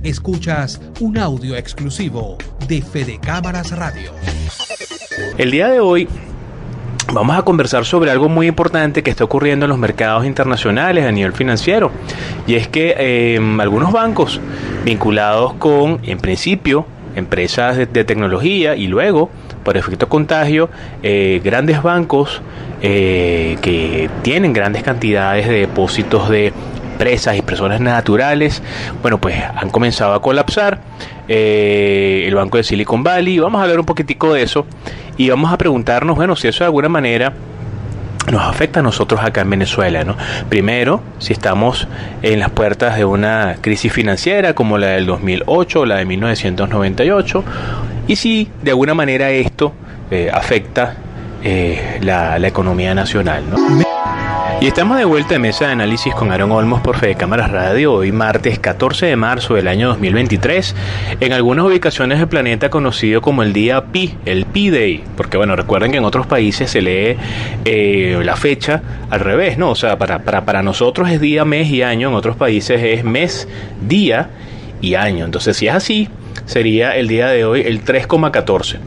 Escuchas un audio exclusivo de Fede Cámaras Radio. El día de hoy vamos a conversar sobre algo muy importante que está ocurriendo en los mercados internacionales a nivel financiero. Y es que algunos bancos vinculados con, en principio, empresas de tecnología y luego, por efecto contagio, grandes bancos que tienen grandes cantidades de depósitos de empresas y personas naturales, bueno, pues han comenzado a colapsar. El banco de Silicon Valley. Vamos a hablar un poquitico de eso y vamos a preguntarnos, bueno, si eso de alguna manera nos afecta a nosotros acá en Venezuela, ¿no? Primero, si estamos en las puertas de una crisis financiera como la del 2008 o la de 1998, y si de alguna manera esto afecta la economía nacional, ¿no? Y estamos de vuelta en Mesa de Análisis con Aaron Olmos por Fede Cámaras Radio, hoy martes 14 de marzo del año 2023, en algunas ubicaciones del planeta conocido como el día Pi, el Pi Day, porque bueno, recuerden que en otros países se lee la fecha al revés, ¿no? O sea, para nosotros es día, mes y año, en otros países es mes, día y año. Entonces, si es así, sería el día de hoy el 3,14.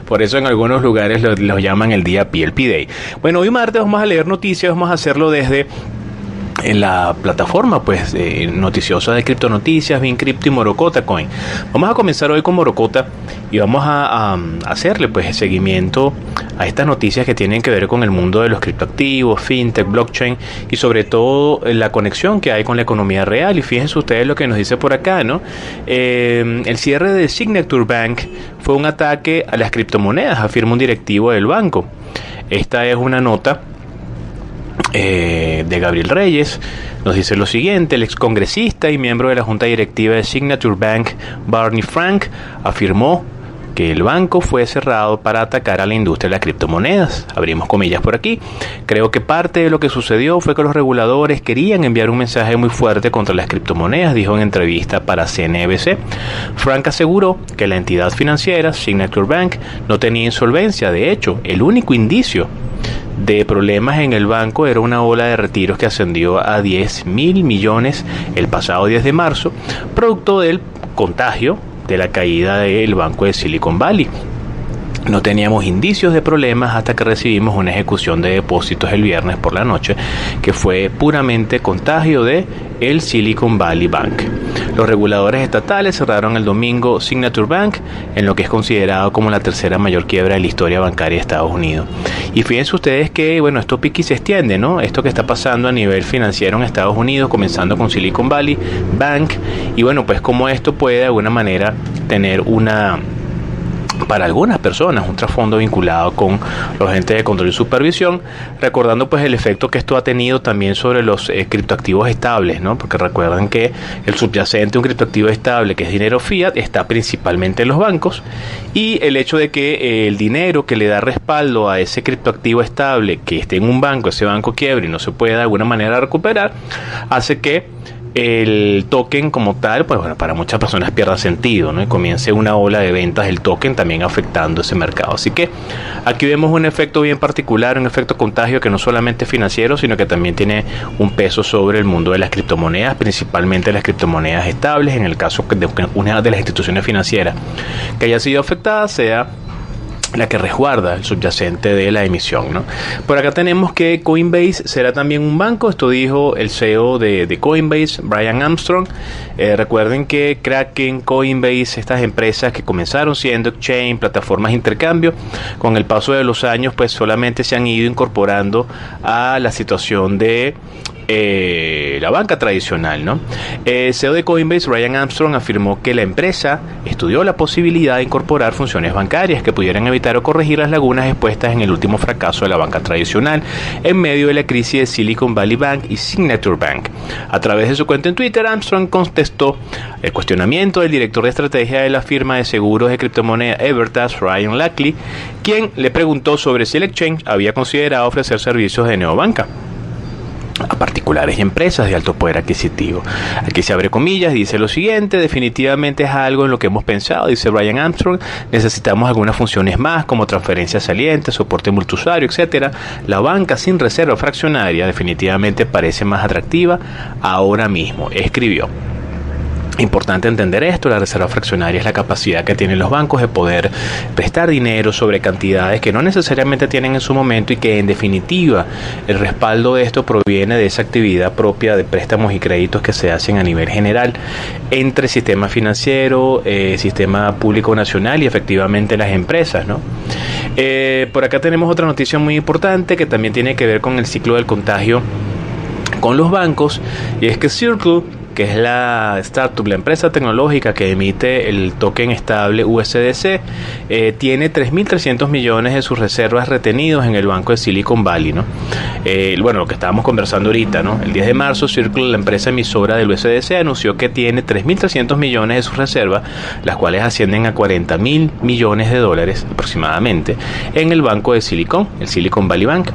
Por eso en algunos lugares lo llaman el día Pi, el Pi Day. Bueno, hoy martes vamos a leer noticias, vamos a hacerlo desde en la plataforma pues noticiosa de criptonoticias, BinCrypto y Morocota Coin. Vamos a comenzar hoy con Morocota y vamos a hacerle pues seguimiento a estas noticias que tienen que ver con el mundo de los criptoactivos, fintech, blockchain y sobre todo la conexión que hay con la economía real. Y fíjense ustedes lo que nos dice por acá, ¿no? El cierre de Signature Bank fue un ataque a las criptomonedas, afirma un directivo del banco. Esta es una nota de Gabriel Reyes. Nos dice lo siguiente: el excongresista y miembro de la junta directiva de Signature Bank, Barney Frank, afirmó que el banco fue cerrado para atacar a la industria de las criptomonedas. Abrimos comillas por aquí. Creo que parte de lo que sucedió fue que los reguladores querían enviar un mensaje muy fuerte contra las criptomonedas, dijo en entrevista para CNBC. Frank aseguró que la entidad financiera, Signature Bank, no tenía insolvencia. De hecho, el único indicio de problemas en el banco era una ola de retiros que ascendió a 10.000 millones el pasado 10 de marzo, producto del contagio de la caída del banco de Silicon Valley. No teníamos indicios de problemas hasta que recibimos una ejecución de depósitos el viernes por la noche, que fue puramente contagio de el Silicon Valley Bank. Los reguladores estatales cerraron el domingo Signature Bank en lo que es considerado como la tercera mayor quiebra de la historia bancaria de Estados Unidos. Y fíjense ustedes que, bueno, esto piqui se extiende, ¿no? Esto que está pasando a nivel financiero en Estados Unidos, comenzando con Silicon Valley Bank, y bueno, pues como esto puede de alguna manera tener para algunas personas un trasfondo vinculado con los agentes de control y supervisión, recordando pues el efecto que esto ha tenido también sobre los criptoactivos estables, ¿no? Porque recuerden que el subyacente de un criptoactivo estable, que es dinero fiat, está principalmente en los bancos, y el hecho de que el dinero que le da respaldo a ese criptoactivo estable que esté en un banco, ese banco quiebre y no se puede de alguna manera recuperar, hace que el token como tal, pues bueno, para muchas personas pierda sentido, ¿no? Y comience una ola de ventas del token también afectando ese mercado. Así que aquí vemos un efecto bien particular, un efecto contagio que no solamente es financiero, sino que también tiene un peso sobre el mundo de las criptomonedas, principalmente las criptomonedas estables. En el caso de una de las instituciones financieras que haya sido afectada, sea la que resguarda el subyacente de la emisión, ¿no? Por acá tenemos que Coinbase será también un banco. Esto dijo el CEO de Coinbase, Brian Armstrong. Recuerden que Kraken, Coinbase, estas empresas que comenzaron siendo exchange, plataformas de intercambio, con el paso de los años pues solamente se han ido incorporando a la situación de la banca tradicional, ¿no? El CEO de Coinbase, Brian Armstrong, afirmó que la empresa estudió la posibilidad de incorporar funciones bancarias que pudieran evitar o corregir las lagunas expuestas en el último fracaso de la banca tradicional en medio de la crisis de Silicon Valley Bank y Signature Bank. A través de su cuenta en Twitter, Armstrong contestó el cuestionamiento del director de estrategia de la firma de seguros de criptomoneda Evertas, Ryan Lackley, quien le preguntó sobre si el exchange había considerado ofrecer servicios de neobanca a particulares y empresas de alto poder adquisitivo. Aquí se abre comillas, dice lo siguiente: definitivamente es algo en lo que hemos pensado, dice Brian Armstrong. Necesitamos algunas funciones más, como transferencia saliente, soporte multiusuario, etcétera. La banca sin reserva fraccionaria definitivamente parece más atractiva ahora mismo, escribió. Importante entender esto, la reserva fraccionaria es la capacidad que tienen los bancos de poder prestar dinero sobre cantidades que no necesariamente tienen en su momento y que en definitiva el respaldo de esto proviene de esa actividad propia de préstamos y créditos que se hacen a nivel general entre sistema financiero, sistema público nacional y efectivamente las empresas, ¿no? Por acá tenemos otra noticia muy importante que también tiene que ver con el ciclo del contagio con los bancos, y es que Circle, que es la startup, la empresa tecnológica que emite el token estable USDC, tiene 3.300 millones de sus reservas retenidos en el banco de Silicon Valley, ¿no? Bueno, lo que estábamos conversando ahorita, ¿no? El 10 de marzo, Circle, la empresa emisora del USDC, anunció que tiene 3.300 millones de sus reservas, las cuales ascienden a 40.000 millones de dólares aproximadamente, en el banco de Silicon, el Silicon Valley Bank,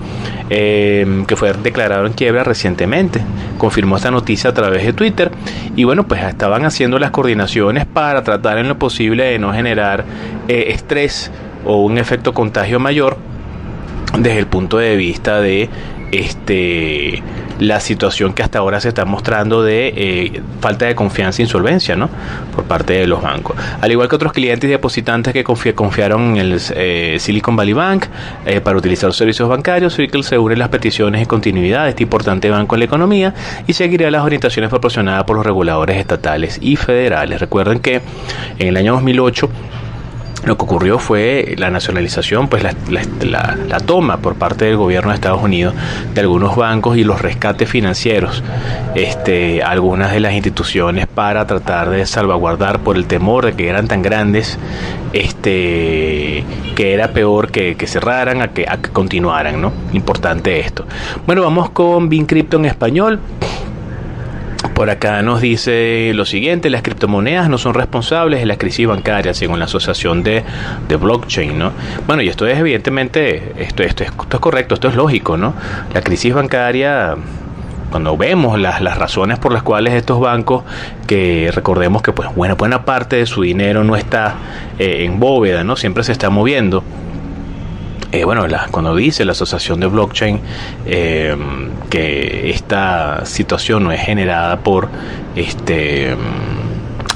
que fue declarado en quiebra recientemente. Confirmó esta noticia a través de Twitter. Y bueno, pues estaban haciendo las coordinaciones para tratar en lo posible de no generar estrés o un efecto contagio mayor desde el punto de vista de la situación que hasta ahora se está mostrando de falta de confianza e insolvencia, ¿no?, por parte de los bancos. Al igual que otros clientes y depositantes que confiaron en el Silicon Valley Bank para utilizar los servicios bancarios, Circle se une a las peticiones de continuidad de este importante banco en la economía y seguirá las orientaciones proporcionadas por los reguladores estatales y federales. Recuerden que en el año 2008 lo que ocurrió fue la nacionalización, pues la toma por parte del gobierno de Estados Unidos de algunos bancos y los rescates financieros, algunas de las instituciones, para tratar de salvaguardar por el temor de que eran tan grandes, que era peor que cerraran a que continuaran, ¿no? Importante esto. Bueno, vamos con BinCrypto en español. Por acá nos dice lo siguiente: las criptomonedas no son responsables de la crisis bancaria, según la Asociación de Blockchain, ¿no? Bueno, y esto es evidentemente, esto es correcto, esto es lógico, ¿no? La crisis bancaria, cuando vemos las razones por las cuales estos bancos, que recordemos que pues buena parte de su dinero no está en bóveda, ¿no?, siempre se está moviendo. Cuando dice la Asociación de Blockchain que esta situación no es generada por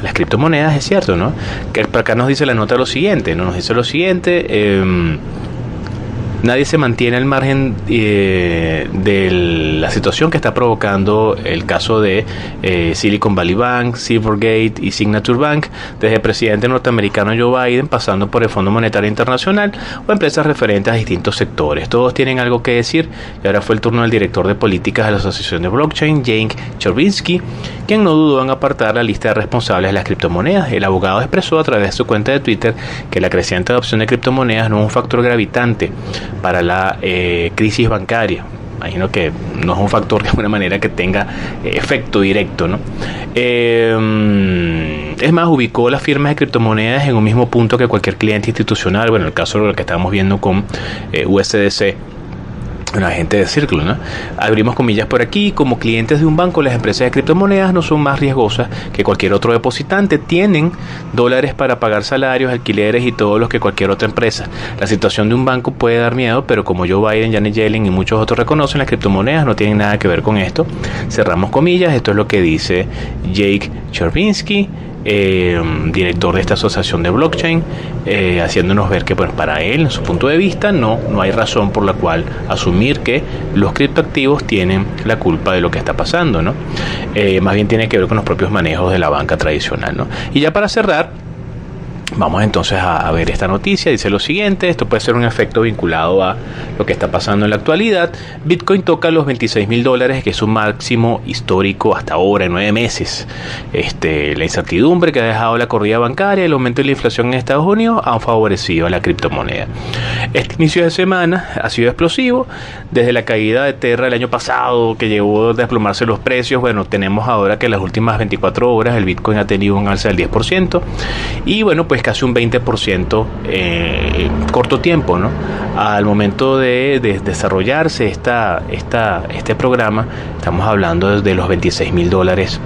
las criptomonedas, es cierto, ¿no? Que por acá nos dice la nota lo siguiente, ¿no? Nos dice lo siguiente: nadie se mantiene al margen de la situación que está provocando el caso de Silicon Valley Bank, Silvergate y Signature Bank, desde el presidente norteamericano Joe Biden, pasando por el Fondo Monetario Internacional o empresas referentes a distintos sectores. Todos tienen algo que decir, y ahora fue el turno del director de políticas de la Asociación de Blockchain, Jake Chervinsky, quien no dudó en apartar la lista de responsables de las criptomonedas. El abogado expresó a través de su cuenta de Twitter que la creciente adopción de criptomonedas no es un factor gravitante para la crisis bancaria. Imagino que no es un factor de alguna manera que tenga efecto directo, ¿no? Es más, ubicó las firmas de criptomonedas en un mismo punto que cualquier cliente institucional. Bueno, en el caso de lo que estamos viendo con USDC, la gente de Circle, ¿no? Abrimos comillas por aquí: como clientes de un banco, las empresas de criptomonedas no son más riesgosas que cualquier otro depositante. Tienen dólares para pagar salarios, alquileres y todo lo que cualquier otra empresa. La situación de un banco puede dar miedo, pero como Joe Biden, Janet Yellen y muchos otros reconocen, las criptomonedas no tienen nada que ver con esto. Cerramos comillas. Esto es lo que dice Jake Chervinsky, director de esta asociación de blockchain, haciéndonos ver que, bueno, para él, en su punto de vista, no hay razón por la cual asumir que los criptoactivos tienen la culpa de lo que está pasando, ¿no? Más bien tiene que ver con los propios manejos de la banca tradicional, ¿no? Y ya para cerrar, vamos entonces a ver esta noticia. Dice lo siguiente: esto puede ser un efecto vinculado a lo que está pasando en la actualidad. Bitcoin toca los $26,000, que es su máximo histórico hasta ahora en 9 meses. La incertidumbre que ha dejado la corrida bancaria y el aumento de la inflación en Estados Unidos han favorecido a la criptomoneda. Este inicio de semana ha sido explosivo. Desde la caída de Terra el año pasado, que llevó a desplomarse los precios, bueno, tenemos ahora que en las últimas 24 horas el Bitcoin ha tenido un alza del 10%. Y bueno, pues casi un 20% corto tiempo, ¿no? Al momento de desarrollarse este programa, estamos hablando de los $26,000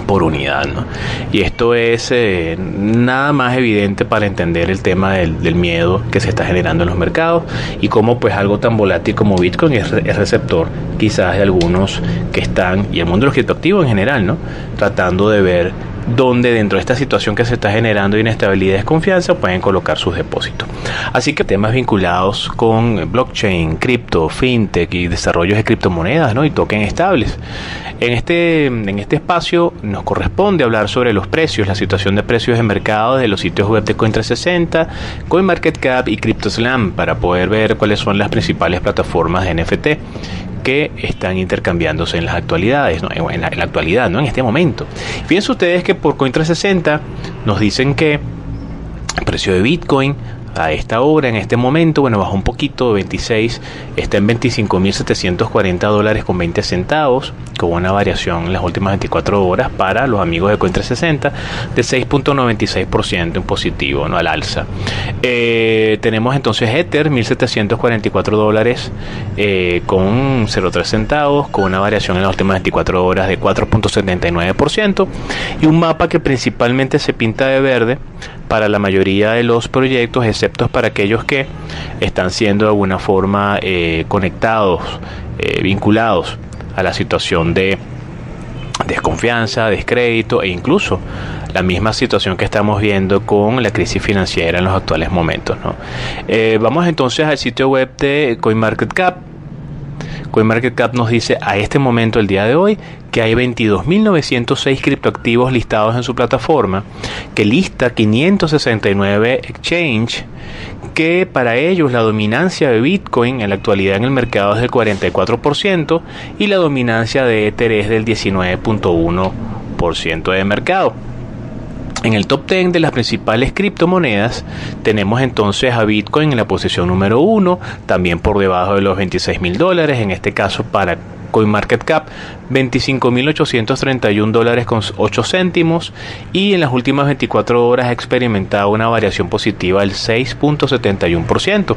por unidad, ¿no? Y esto es nada más evidente para entender el tema del miedo que se está generando en los mercados y cómo pues algo tan volátil como Bitcoin es receptor quizás de algunos que están, y el mundo de los criptoactivos en general, ¿no?, tratando de ver donde dentro de esta situación que se está generando de inestabilidad y desconfianza pueden colocar sus depósitos. Así que temas vinculados con blockchain, cripto, fintech y desarrollos de criptomonedas, ¿no? Y tokens estables. En este espacio nos corresponde hablar sobre los precios, la situación de precios de mercado de los sitios web de Coin360, CoinMarketCap y CryptoSlam, para poder ver cuáles son las principales plataformas de NFT que están intercambiándose en las actualidades, ¿no? en la actualidad, ¿no? En este momento. Fíjense ustedes que por Coin360 nos dicen que el precio de Bitcoin a esta hora, en este momento, bueno, bajó un poquito, 26, está en $25,740 con 20 centavos, con una variación en las últimas 24 horas para los amigos de Coin360 de 6.96% en positivo, ¿no? Al alza. Tenemos entonces Ether, $1,744 con 0.3 centavos, con una variación en las últimas 24 horas de 4.79%, y un mapa que principalmente se pinta de verde para la mayoría de los proyectos, excepto para aquellos que están siendo de alguna forma conectados, vinculados a la situación de desconfianza, descrédito e incluso la misma situación que estamos viendo con la crisis financiera en los actuales momentos, ¿no? Vamos entonces al sitio web de CoinMarketCap. CoinMarketCap nos dice a este momento, el día de hoy, que hay 22.906 criptoactivos listados en su plataforma, que lista 569 exchange, que para ellos la dominancia de Bitcoin en la actualidad en el mercado es del 44% y la dominancia de Ether es del 19.1% de mercado. En el top 10 de las principales criptomonedas tenemos entonces a Bitcoin en la posición número 1, también por debajo de los $26,000, en este caso para CoinMarketCap, $25,831 con 8 céntimos, y en las últimas 24 horas ha experimentado una variación positiva del 6.71%,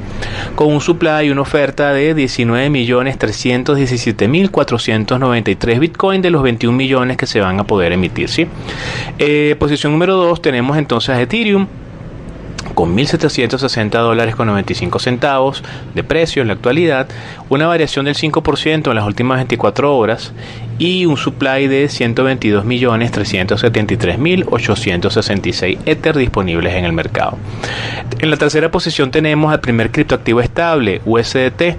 con un supply y una oferta de 19.317.493 Bitcoin de los 21 millones que se van a poder emitir, ¿sí? Posición número 2 tenemos entonces a Ethereum, con $1,760 con 95 centavos de precio en la actualidad, una variación del 5% en las últimas 24 horas y un supply de 122.373.866 Ether disponibles en el mercado. En la tercera posición tenemos al primer criptoactivo estable, USDT,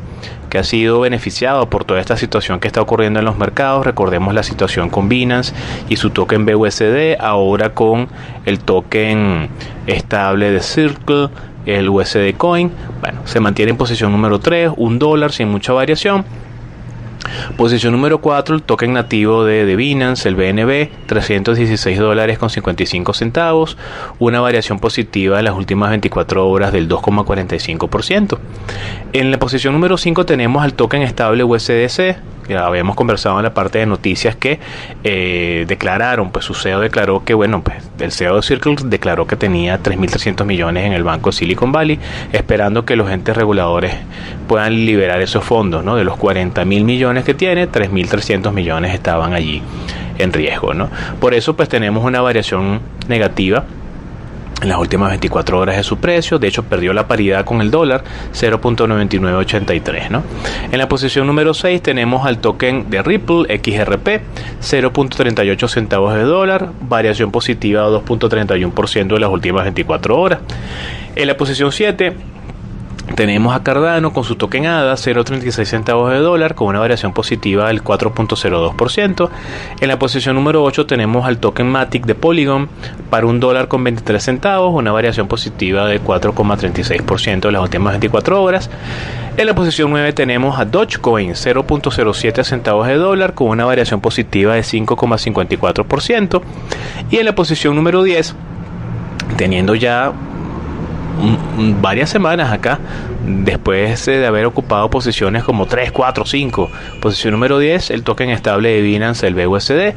que ha sido beneficiado por toda esta situación que está ocurriendo en los mercados. Recordemos la situación con Binance y su token BUSD, ahora con el token estable de Circle, el USD Coin. Bueno, se mantiene en posición número 3, $1 sin mucha variación. Posición número 4, el token nativo de Binance, el BNB, $316 con 55 centavos, una variación positiva en las últimas 24 horas del 2.45%. En la posición número 5 tenemos al token estable USDC, que habíamos conversado en la parte de noticias que declararon, pues su CEO declaró que, bueno, pues el CEO de Circle declaró que tenía 3.300 millones en el banco Silicon Valley, esperando que los entes reguladores puedan liberar esos fondos, ¿no? De los 40.000 millones que tiene, 3.300 millones estaban allí en riesgo, ¿no? Por eso pues tenemos una variación negativa en las últimas 24 horas de su precio. De hecho, perdió la paridad con el dólar, 0.9983, ¿no? En la posición número 6 tenemos al token de Ripple, XRP, 0.38 centavos de dólar, variación positiva de 2.31% en las últimas 24 horas. En la posición 7 tenemos a Cardano con su token ADA, 0.36 centavos de dólar, con una variación positiva del 4.02%. En la posición número 8 tenemos al token Matic de Polygon para $1 con 23 centavos, una variación positiva de 4.36% en las últimas 24 horas. En la posición 9 tenemos a Dogecoin, 0.07 centavos de dólar, con una variación positiva de 5.54%. Y en la posición número 10, teniendo ya varias semanas acá, después de haber ocupado posiciones como 3, 4, 5. Posición número 10, el token estable de Binance, el BUSD,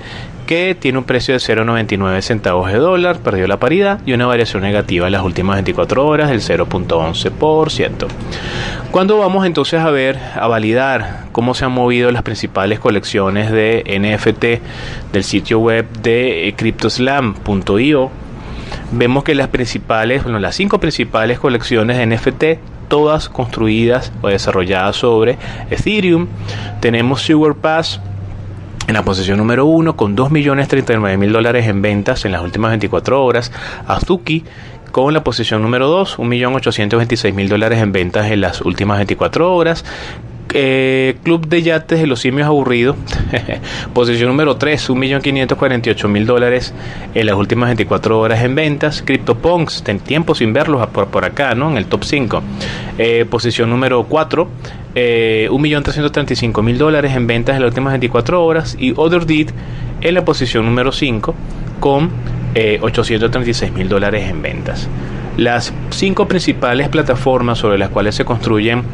que tiene un precio de 0.99 centavos de dólar, perdió la paridad y una variación negativa en las últimas 24 horas del 0.11%. Cuando vamos entonces a validar cómo se han movido las principales colecciones de NFT del sitio web de cryptoslam.io, vemos que las 5 principales colecciones de NFT, todas construidas o desarrolladas sobre Ethereum. Tenemos SewerPass, En la posición número 1, con $2.039.000 en ventas en las últimas 24 horas, Azuki. Con la posición número 2, $1.826.000 en ventas en las últimas 24 horas. Club de Yates de los Simios Aburridos, posición número 3, $1.548.000 en las últimas 24 horas en ventas. CryptoPunks, tiempo sin verlos por acá, ¿no? En el top 5. Posición número 4, $1.335.000 en ventas en las últimas 24 horas. Y OtherDeed en la posición número 5 con $836.000 en ventas. Las 5 principales plataformas sobre las cuales se construyen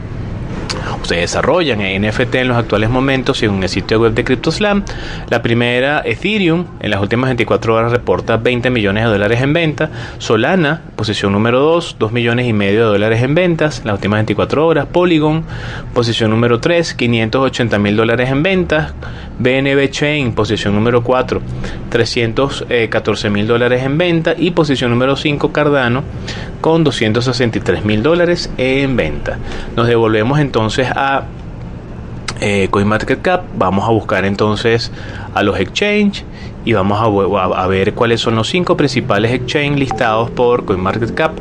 se desarrollan en NFT en los actuales momentos según el sitio web de CryptoSlam. La primera, Ethereum, en las últimas 24 horas reporta $20 millones en venta. Solana, posición número 2, $2.5 millones en ventas en las últimas 24 horas. Polygon, posición número 3, $580.000 en ventas. BNB Chain, posición número 4, $314.000 en venta. Y posición número 5, Cardano, con $263.000 en venta. Nos devolvemos entonces a CoinMarketCap. Vamos a buscar entonces a los exchange y vamos a ver cuáles son los 5 principales exchange listados por CoinMarketCap.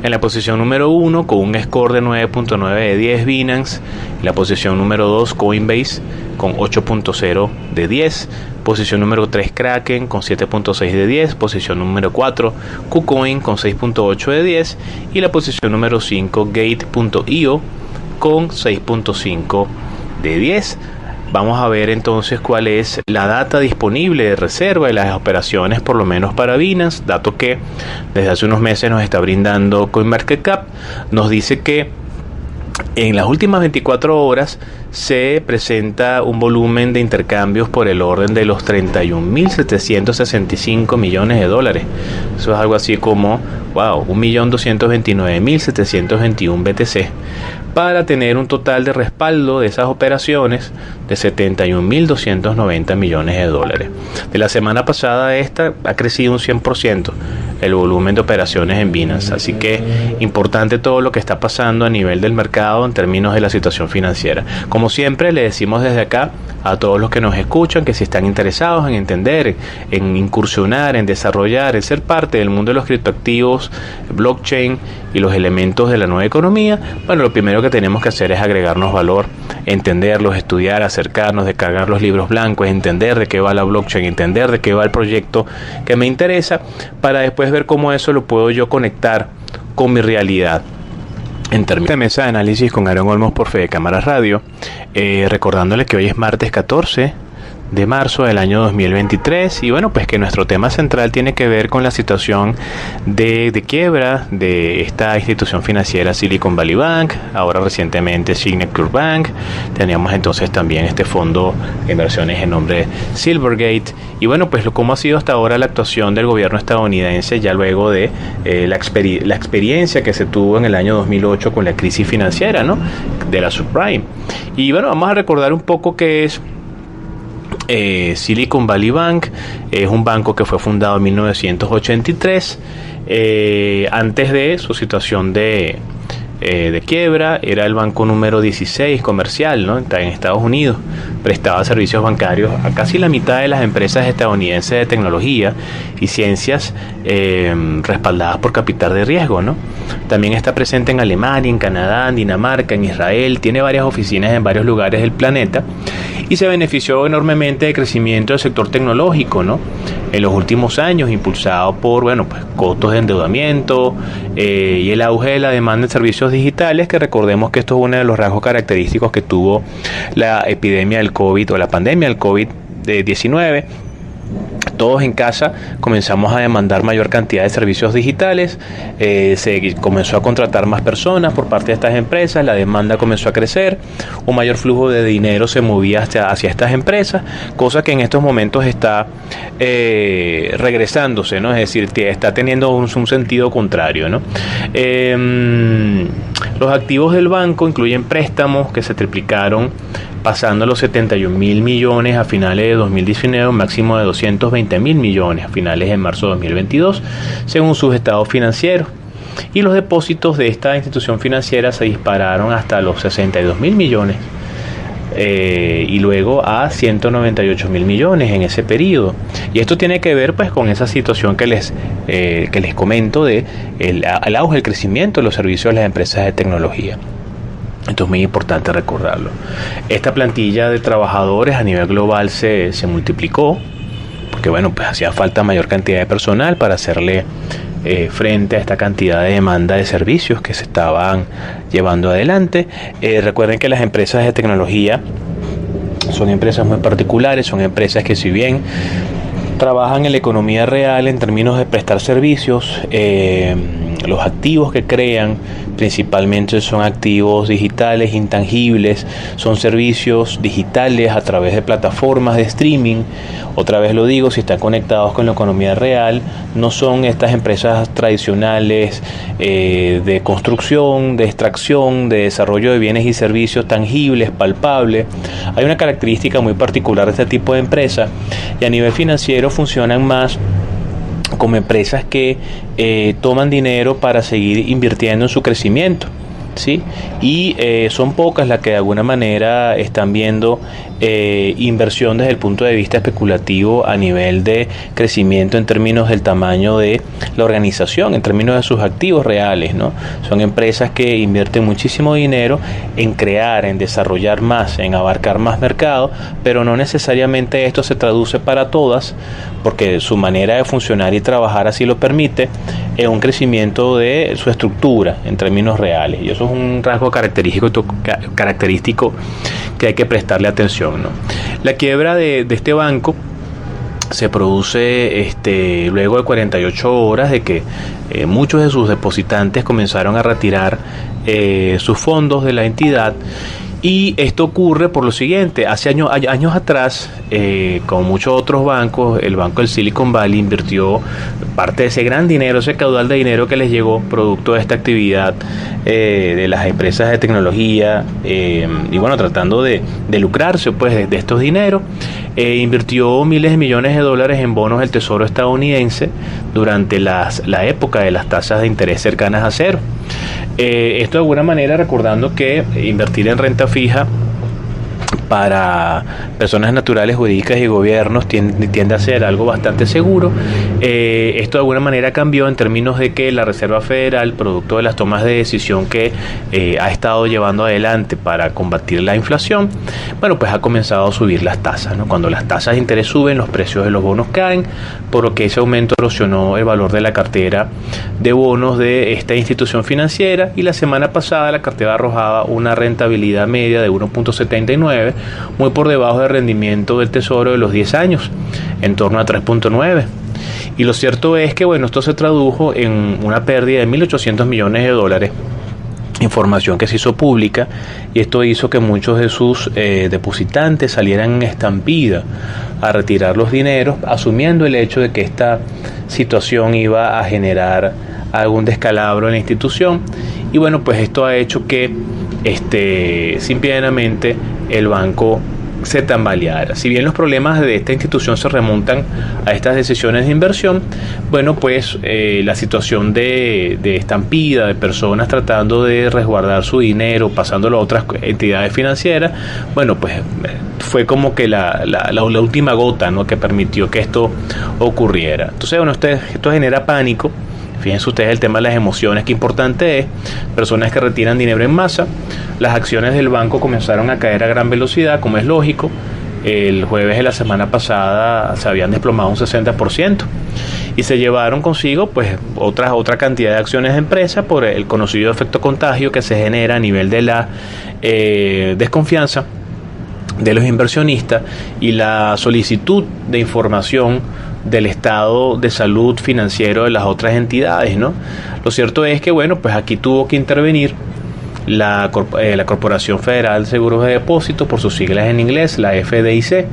En la posición número 1, con un score de 9.9 de 10, Binance. En la posición número 2, Coinbase, con 8.0 de 10. Posición número 3, Kraken, con 7.6 de 10. Posición número 4, KuCoin, con 6.8 de 10. Y la posición número 5, Gate.io, con 6.5 de 10. Vamos a ver entonces cuál es la data disponible de reserva de las operaciones, por lo menos para Binance, dato que desde hace unos meses nos está brindando CoinMarketCap. Nos dice que en las últimas 24 horas se presenta un volumen de intercambios por el orden de los $31.765 millones. Eso es algo así como, wow, 1.229.721 BTC, para tener un total de respaldo de esas operaciones de $71.290 millones. De la semana pasada esta ha crecido un 100% el volumen de operaciones en Binance, así que importante todo lo que está pasando a nivel del mercado en términos de la situación financiera. Como siempre le decimos desde acá a todos los que nos escuchan que si están interesados en entender, en incursionar, en desarrollar, en ser parte del mundo de los criptoactivos, blockchain y los elementos de la nueva economía, bueno, lo primero que tenemos que hacer es agregarnos valor, entenderlos, estudiar, acercarnos, descargar los libros blancos, entender de qué va la blockchain, entender de qué va el proyecto que me interesa, para después ver cómo eso lo puedo yo conectar con mi realidad. En términos de mesa de análisis con Aaron Olmos por Fede Cámaras Radio, recordándoles que hoy es martes 14 de marzo del año 2023 y bueno, pues que nuestro tema central tiene que ver con la situación de quiebra de esta institución financiera Silicon Valley Bank, ahora recientemente Signature Bank. Teníamos entonces también este fondo de inversiones en nombre de Silvergate y bueno, pues cómo ha sido hasta ahora la actuación del gobierno estadounidense ya luego de la experiencia que se tuvo en el año 2008 con la crisis financiera, ¿no?, de la subprime. Y bueno, vamos a recordar un poco qué es Silicon Valley Bank. Es un banco que fue fundado en 1983. Antes de su situación de quiebra, era el banco número 16 comercial, ¿no?, en Estados Unidos. Prestaba servicios bancarios a casi la mitad de las empresas estadounidenses de tecnología y ciencias respaldadas por capital de riesgo, ¿no? También está presente en Alemania, en Canadá, en Dinamarca, en Israel. Tiene varias oficinas en varios lugares del planeta y se benefició enormemente del crecimiento del sector tecnológico, ¿no?, en los últimos años, impulsado por, bueno, pues costos de endeudamiento y el auge de la demanda de servicios digitales, que recordemos que esto es uno de los rasgos característicos que tuvo la epidemia del COVID o la pandemia del COVID-19. Todos en casa comenzamos a demandar mayor cantidad de servicios digitales, se comenzó a contratar más personas por parte de estas empresas, la demanda comenzó a crecer, un mayor flujo de dinero se movía hacia estas empresas, cosa que en estos momentos está regresándose, ¿no? Es decir, está teniendo un sentido contrario, ¿no? Los activos del banco incluyen préstamos que se triplicaron, pasando a los 71.000 millones a finales de 2019, un máximo de 220.000 millones a finales de marzo de 2022, según sus estados financieros. Y los depósitos de esta institución financiera se dispararon hasta los 62.000 millones y luego a 198 mil millones en ese periodo. Y esto tiene que ver pues con esa situación que les comento de el auge, el crecimiento de los servicios de las empresas de tecnología. Esto es muy importante recordarlo. Esta plantilla de trabajadores a nivel global se multiplicó, porque bueno, pues hacía falta mayor cantidad de personal para hacerle frente a esta cantidad de demanda de servicios que se estaban llevando adelante. Recuerden que las empresas de tecnología son empresas muy particulares, son empresas que, si bien trabajan en la economía real en términos de prestar servicios, los activos que crean principalmente son activos digitales, intangibles, son servicios digitales a través de plataformas de streaming. Otra vez lo digo, si están conectados con la economía real, no son estas empresas tradicionales de construcción, de extracción, de desarrollo de bienes y servicios tangibles, palpables. Hay una característica muy particular de este tipo de empresas, y a nivel financiero funcionan más como empresas que toman dinero para seguir invirtiendo en su crecimiento, ¿sí? Y son pocas las que de alguna manera están viendo inversión desde el punto de vista especulativo a nivel de crecimiento en términos del tamaño de la organización, en términos de sus activos reales, ¿no? Son empresas que invierten muchísimo dinero en crear, en desarrollar más, en abarcar más mercado, pero no necesariamente esto se traduce para todas, porque su manera de funcionar y trabajar así lo permite, en un crecimiento de su estructura en términos reales. Y eso es un rasgo característico que hay que prestarle atención, ¿no? La quiebra de este banco se produce luego de 48 horas de que muchos de sus depositantes comenzaron a retirar sus fondos de la entidad. Y esto ocurre por lo siguiente: hace años atrás, como muchos otros bancos, el banco del Silicon Valley invirtió parte de ese gran dinero, ese caudal de dinero que les llegó producto de esta actividad de las empresas de tecnología, y bueno, tratando de lucrarse pues de estos dineros. Invirtió miles de millones de dólares en bonos del Tesoro estadounidense durante la época de las tasas de interés cercanas a cero. Esto de alguna manera recordando que invertir en renta fija para personas naturales, jurídicas y gobiernos tiende a ser algo bastante seguro. Esto de alguna manera cambió en términos de que la Reserva Federal, producto de las tomas de decisión que ha estado llevando adelante para combatir la inflación, bueno, pues ha comenzado a subir las tasas, ¿no? Cuando las tasas de interés suben, los precios de los bonos caen, por lo que ese aumento erosionó el valor de la cartera de bonos de esta institución financiera, y la semana pasada la cartera arrojaba una rentabilidad media de 1.79, muy por debajo del rendimiento del Tesoro de los 10 años, en torno a 3.9. Y lo cierto es que, bueno, esto se tradujo en una pérdida de 1.800 millones de dólares, información que se hizo pública, y esto hizo que muchos de sus depositantes salieran en estampida a retirar los dineros, asumiendo el hecho de que esta situación iba a generar algún descalabro en la institución. Y bueno, pues esto ha hecho que simplemente el banco se tambaleara. Si bien los problemas de esta institución se remontan a estas decisiones de inversión, bueno, pues la situación de estampida de personas tratando de resguardar su dinero, pasándolo a otras entidades financieras, bueno, pues fue como que la última gota, ¿no?, que permitió que esto ocurriera. Entonces, bueno, esto genera pánico. Fíjense ustedes el tema de las emociones, que importante es. Personas que retiran dinero en masa. Las acciones del banco comenzaron a caer a gran velocidad, como es lógico. El jueves de la semana pasada se habían desplomado un 60%. Y se llevaron consigo pues otra cantidad de acciones de empresa por el conocido efecto contagio que se genera a nivel de la desconfianza de los inversionistas y la solicitud de información del estado de salud financiero de las otras entidades, ¿no? Lo cierto es que, bueno, pues aquí tuvo que intervenir la Corporación Federal de Seguros de Depósitos, por sus siglas en inglés, la FDIC.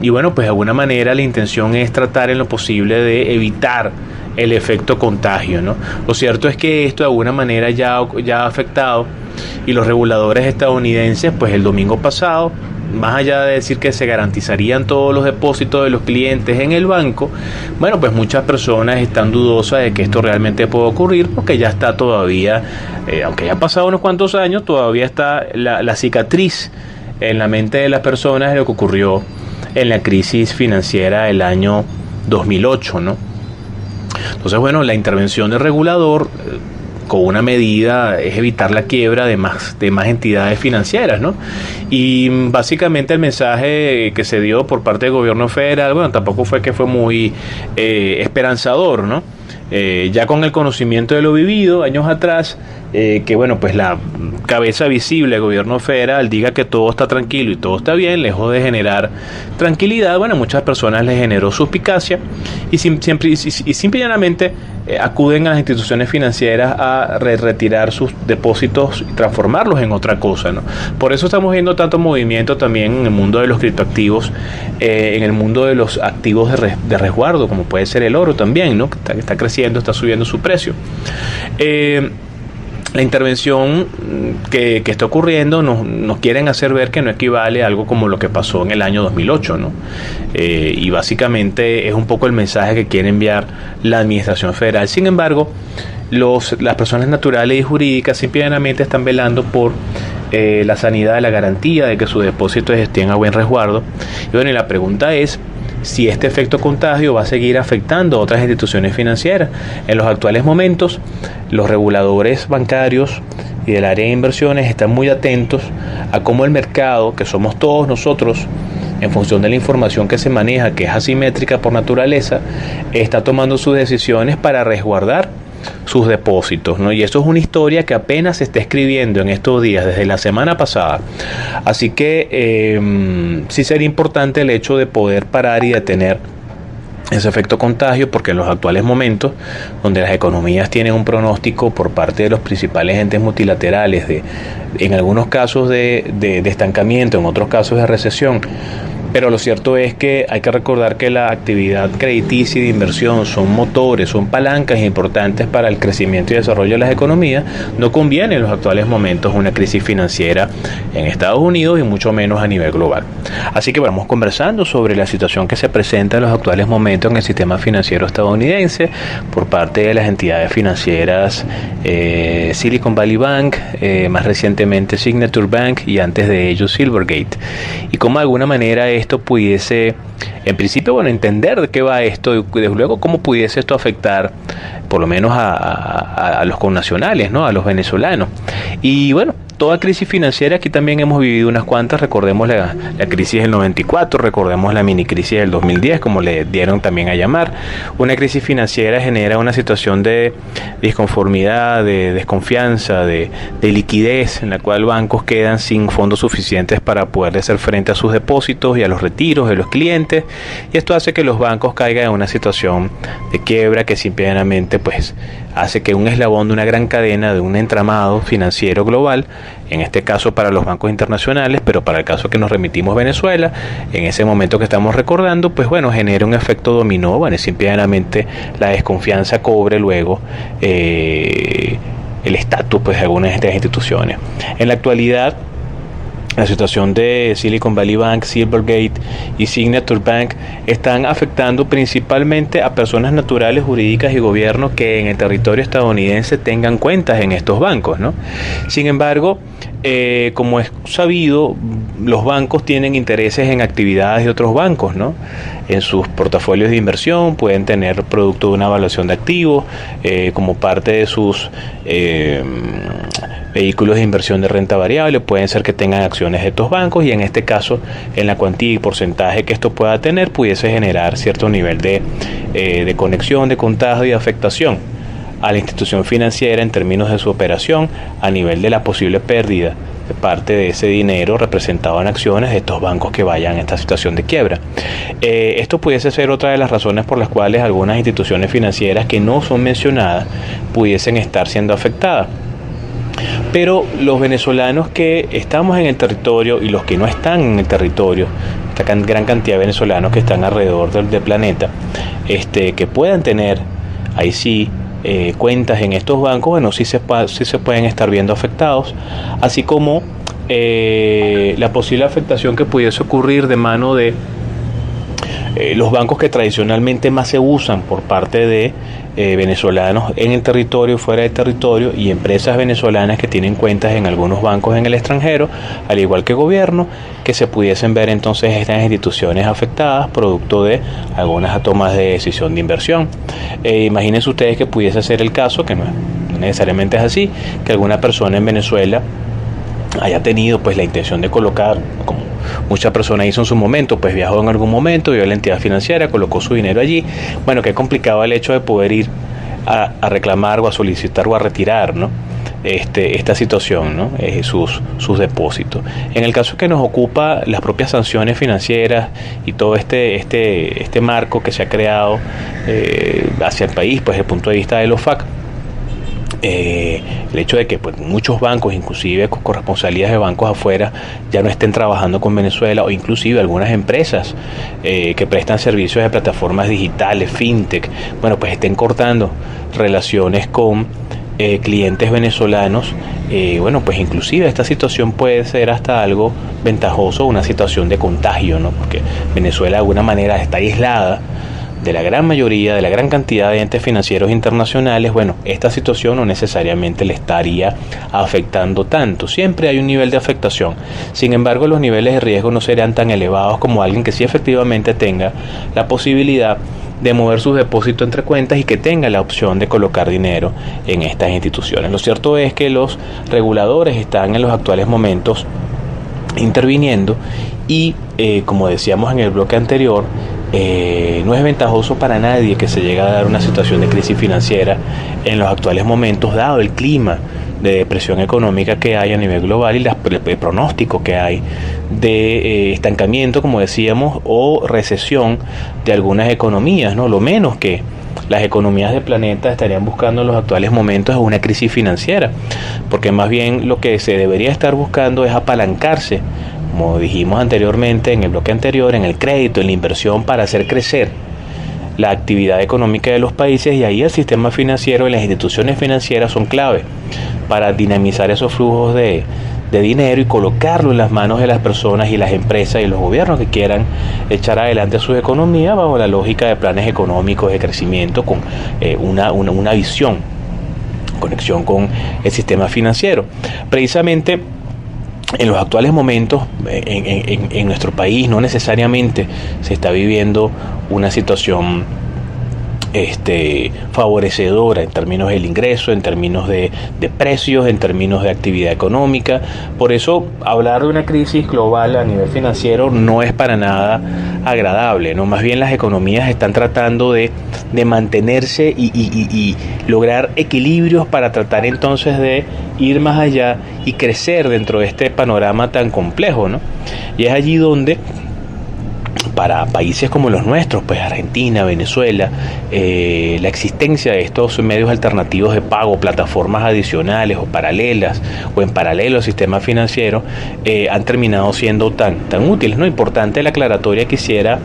Y bueno, pues de alguna manera la intención es tratar en lo posible de evitar el efecto contagio, ¿no? Lo cierto es que esto de alguna manera ya ha afectado, y los reguladores estadounidenses, pues el domingo pasado, más allá de decir que se garantizarían todos los depósitos de los clientes en el banco, bueno, pues muchas personas están dudosas de que esto realmente pueda ocurrir, porque ya está todavía, aunque ya han pasado unos cuantos años, todavía está la cicatriz en la mente de las personas de lo que ocurrió en la crisis financiera del año 2008, ¿no? Entonces, bueno, la intervención del regulador con una medida es evitar la quiebra de más entidades financieras, ¿no? Y básicamente el mensaje que se dio por parte del gobierno federal, bueno, tampoco fue que fue muy esperanzador, ¿no? Ya con el conocimiento de lo vivido años atrás, que bueno, pues la cabeza visible del gobierno federal diga que todo está tranquilo y todo está bien, lejos de generar tranquilidad, bueno, a muchas personas les generó suspicacia y simple y llanamente acuden a las instituciones financieras a retirar sus depósitos y transformarlos en otra cosa, ¿no? Por eso estamos viendo tanto movimiento también en el mundo de los criptoactivos, en el mundo de los activos de resguardo, como puede ser el oro también, ¿no? Que está creciendo, está subiendo su precio. La intervención que está ocurriendo nos quieren hacer ver que no equivale a algo como lo que pasó en el año 2008, ¿no? Y básicamente es un poco el mensaje que quiere enviar la administración federal. Sin embargo, las personas naturales y jurídicas simplemente están velando por la sanidad, la garantía de que sus depósitos estén a buen resguardo. Y bueno, y la pregunta es si este efecto contagio va a seguir afectando a otras instituciones financieras. En los actuales momentos, los reguladores bancarios y del área de inversiones están muy atentos a cómo el mercado, que somos todos nosotros, en función de la información que se maneja, que es asimétrica por naturaleza, está tomando sus decisiones para resguardar sus depósitos, ¿no? Y eso es una historia que apenas se está escribiendo en estos días, desde la semana pasada. Así que sí sería importante el hecho de poder parar y detener ese efecto contagio, porque en los actuales momentos, donde las economías tienen un pronóstico por parte de los principales entes multilaterales, en algunos casos de estancamiento, en otros casos de recesión, pero lo cierto es que hay que recordar que la actividad crediticia y de inversión son motores, son palancas importantes para el crecimiento y desarrollo de las economías. No conviene en los actuales momentos una crisis financiera en Estados Unidos y mucho menos a nivel global. Así que vamos conversando sobre la situación que se presenta en los actuales momentos en el sistema financiero estadounidense por parte de las entidades financieras Silicon Valley Bank, más recientemente Signature Bank y antes de ello Silvergate. Y cómo de alguna manera esto pudiese, en principio, bueno, entender de qué va esto y desde luego cómo pudiese esto afectar por lo menos a los connacionales, ¿no? A los venezolanos. Y bueno, toda crisis financiera, aquí también hemos vivido unas cuantas. Recordemos la crisis del 94, recordemos la mini crisis del 2010, como le dieron también a llamar. Una crisis financiera genera una situación de disconformidad, de desconfianza, de liquidez, en la cual bancos quedan sin fondos suficientes para poder hacer frente a sus depósitos y a los retiros de los clientes, y esto hace que los bancos caigan en una situación de quiebra que simplemente pues hace que un eslabón de una gran cadena, de un entramado financiero global, en este caso para los bancos internacionales, pero para el caso que nos remitimos Venezuela, en ese momento que estamos recordando, pues bueno, genera un efecto dominó, bueno, y simplemente la desconfianza cobre luego el estatus pues de algunas de estas instituciones. En la actualidad, la situación de Silicon Valley Bank, Silvergate y Signature Bank están afectando principalmente a personas naturales, jurídicas y gobiernos que en el territorio estadounidense tengan cuentas en estos bancos, ¿no? Sin embargo, como es sabido, los bancos tienen intereses en actividades de otros bancos, ¿no? En sus portafolios de inversión pueden tener producto de una evaluación de activos como parte de sus vehículos de inversión de renta variable, pueden ser que tengan acciones de estos bancos, y en este caso, en la cuantía y porcentaje que esto pueda tener, pudiese generar cierto nivel de conexión, de contagio y de afectación a la institución financiera en términos de su operación, a nivel de la posible pérdida de parte de ese dinero representado en acciones de estos bancos que vayan en esta situación de quiebra. Esto pudiese ser otra de las razones por las cuales algunas instituciones financieras que no son mencionadas pudiesen estar siendo afectadas. Pero los venezolanos que estamos en el territorio y los que no están en el territorio, esta gran cantidad de venezolanos que están alrededor del planeta, que puedan tener ahí sí cuentas en estos bancos, bueno, sí se pueden estar viendo afectados, así como la posible afectación que pudiese ocurrir de mano de los bancos que tradicionalmente más se usan por parte de venezolanos en el territorio y fuera del territorio, y empresas venezolanas que tienen cuentas en algunos bancos en el extranjero, al igual que gobierno, que se pudiesen ver entonces estas instituciones afectadas producto de algunas tomas de decisión de inversión. Imagínense ustedes que pudiese ser el caso, que no necesariamente es así, que alguna persona en Venezuela haya tenido pues la intención de colocar, como muchas personas hizo en su momento, pues viajó en algún momento, vio la entidad financiera, colocó su dinero allí. Bueno, qué complicado el hecho de poder ir a reclamar o a solicitar o a retirar, ¿no? Esta situación, ¿no? Sus depósitos. En el caso que nos ocupa, las propias sanciones financieras y todo este marco que se ha creado hacia el país, pues desde el punto de vista de los FAC, el hecho de que pues, muchos bancos, inclusive con corresponsalías de bancos afuera, ya no estén trabajando con Venezuela, o inclusive algunas empresas que prestan servicios de plataformas digitales, fintech, bueno, pues estén cortando relaciones con clientes venezolanos. Bueno, pues inclusive esta situación puede ser hasta algo ventajoso, una situación de contagio, ¿no? Porque Venezuela de alguna manera está aislada de la gran mayoría, de la gran cantidad de entes financieros internacionales. Bueno, esta situación no necesariamente le estaría afectando tanto. Siempre hay un nivel de afectación. Sin embargo, los niveles de riesgo no serían tan elevados como alguien que sí efectivamente tenga la posibilidad de mover sus depósitos entre cuentas y que tenga la opción de colocar dinero en estas instituciones. Lo cierto es que los reguladores están en los actuales momentos interviniendo y, como decíamos en el bloque anterior, no es ventajoso para nadie que se llegue a dar una situación de crisis financiera en los actuales momentos, dado el clima de depresión económica que hay a nivel global y el pronóstico que hay de estancamiento, como decíamos, o recesión de algunas economías, ¿no? Lo menos que las economías del planeta estarían buscando en los actuales momentos es una crisis financiera, porque más bien lo que se debería estar buscando es apalancarse, como dijimos anteriormente en el bloque anterior, en el crédito, en la inversión, para hacer crecer la actividad económica de los países, y ahí el sistema financiero y las instituciones financieras son clave para dinamizar esos flujos de dinero y colocarlo en las manos de las personas y las empresas y los gobiernos que quieran echar adelante sus economías bajo la lógica de planes económicos de crecimiento con una visión, conexión con el sistema financiero. Precisamente en los actuales momentos en nuestro país no necesariamente se está viviendo una situación favorecedora en términos del ingreso, en términos de precios, en términos de actividad económica. Por eso hablar de una crisis global a nivel financiero no es para nada agradable, ¿no? Más bien las economías están tratando de mantenerse y lograr equilibrios para tratar entonces de ir más allá y crecer dentro de este panorama tan complejo, ¿no? Y es allí donde para países como los nuestros, pues Argentina, Venezuela, la existencia de estos medios alternativos de pago, plataformas adicionales o paralelas o en paralelo al sistema financiero, han terminado siendo tan útiles, ¿no? Importante la aclaratoria que hiciera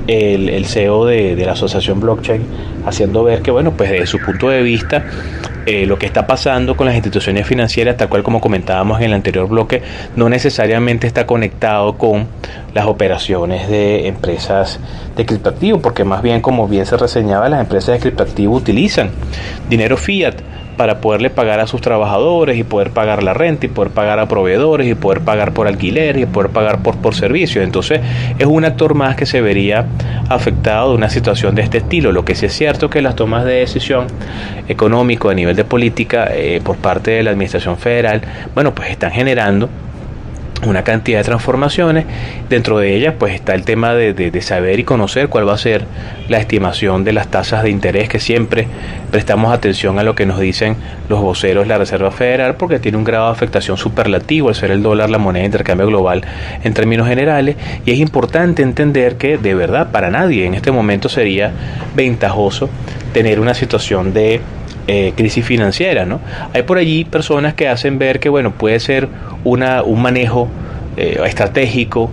el CEO de la asociación Blockchain, haciendo ver que, bueno, pues desde su punto de vista, lo que está pasando con las instituciones financieras, tal cual como comentábamos en el anterior bloque, no necesariamente está conectado con las operaciones de empresas de criptoactivos, porque más bien, como bien se reseñaba, las empresas de criptoactivos utilizan dinero fiat para poderle pagar a sus trabajadores y poder pagar la renta y poder pagar a proveedores y poder pagar por alquiler y poder pagar por servicios. Entonces es un actor más que se vería afectado de una situación de este estilo. Lo que sí es cierto es que las tomas de decisión económico a nivel de política por parte de la administración federal, bueno, pues están generando una cantidad de transformaciones. Dentro de ellas pues está el tema de saber y conocer cuál va a ser la estimación de las tasas de interés, que siempre prestamos atención a lo que nos dicen los voceros de la Reserva Federal, porque tiene un grado de afectación superlativo al ser el dólar la moneda de intercambio global en términos generales, y es importante entender que de verdad para nadie en este momento sería ventajoso tener una situación de crisis financiera, ¿no? Hay por allí personas que hacen ver que, bueno, puede ser un manejo estratégico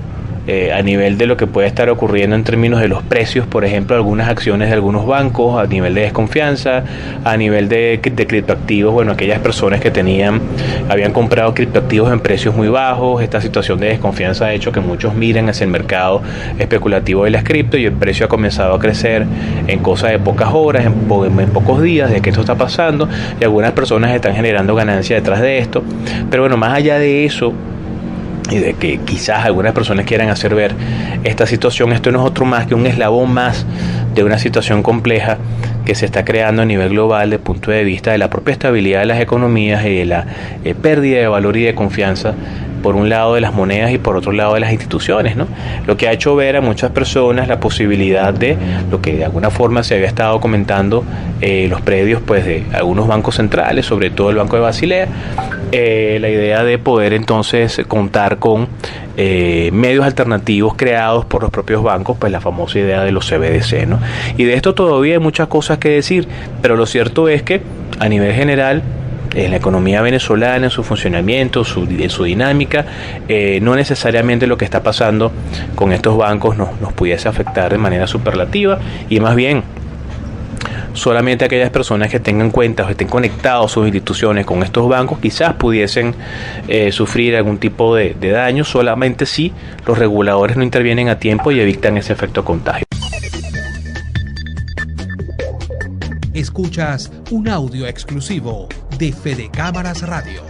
a nivel de lo que puede estar ocurriendo en términos de los precios, por ejemplo, algunas acciones de algunos bancos, a nivel de desconfianza, a nivel de criptoactivos, bueno, aquellas personas que habían comprado criptoactivos en precios muy bajos. Esta situación de desconfianza ha hecho que muchos miren hacia el mercado especulativo de las cripto, y el precio ha comenzado a crecer en cosa de pocas horas, en pocos días de que esto está pasando, y algunas personas están generando ganancias detrás de esto. Pero bueno, más allá de eso, y de que quizás algunas personas quieran hacer ver esta situación, esto no es otro más que un eslabón más de una situación compleja que se está creando a nivel global desde el punto de vista de la propia estabilidad de las economías y de la pérdida de valor y de confianza, por un lado de las monedas y por otro lado de las instituciones, ¿no? Lo que ha hecho ver a muchas personas la posibilidad de lo que de alguna forma se había estado comentando, los predios pues de algunos bancos centrales, sobre todo el Banco de Basilea, la idea de poder entonces contar con medios alternativos creados por los propios bancos, pues la famosa idea de los CBDC, ¿no? Y de esto todavía hay muchas cosas que decir, pero lo cierto es que a nivel general, en la economía venezolana, en su funcionamiento, en su dinámica, no necesariamente lo que está pasando con estos bancos nos pudiese afectar de manera superlativa, y más bien solamente aquellas personas que tengan cuentas o estén conectados sus instituciones con estos bancos quizás pudiesen sufrir algún tipo de daño, solamente si los reguladores no intervienen a tiempo y evitan ese efecto contagio. Escuchas un audio exclusivo de Fede Cámaras Radio.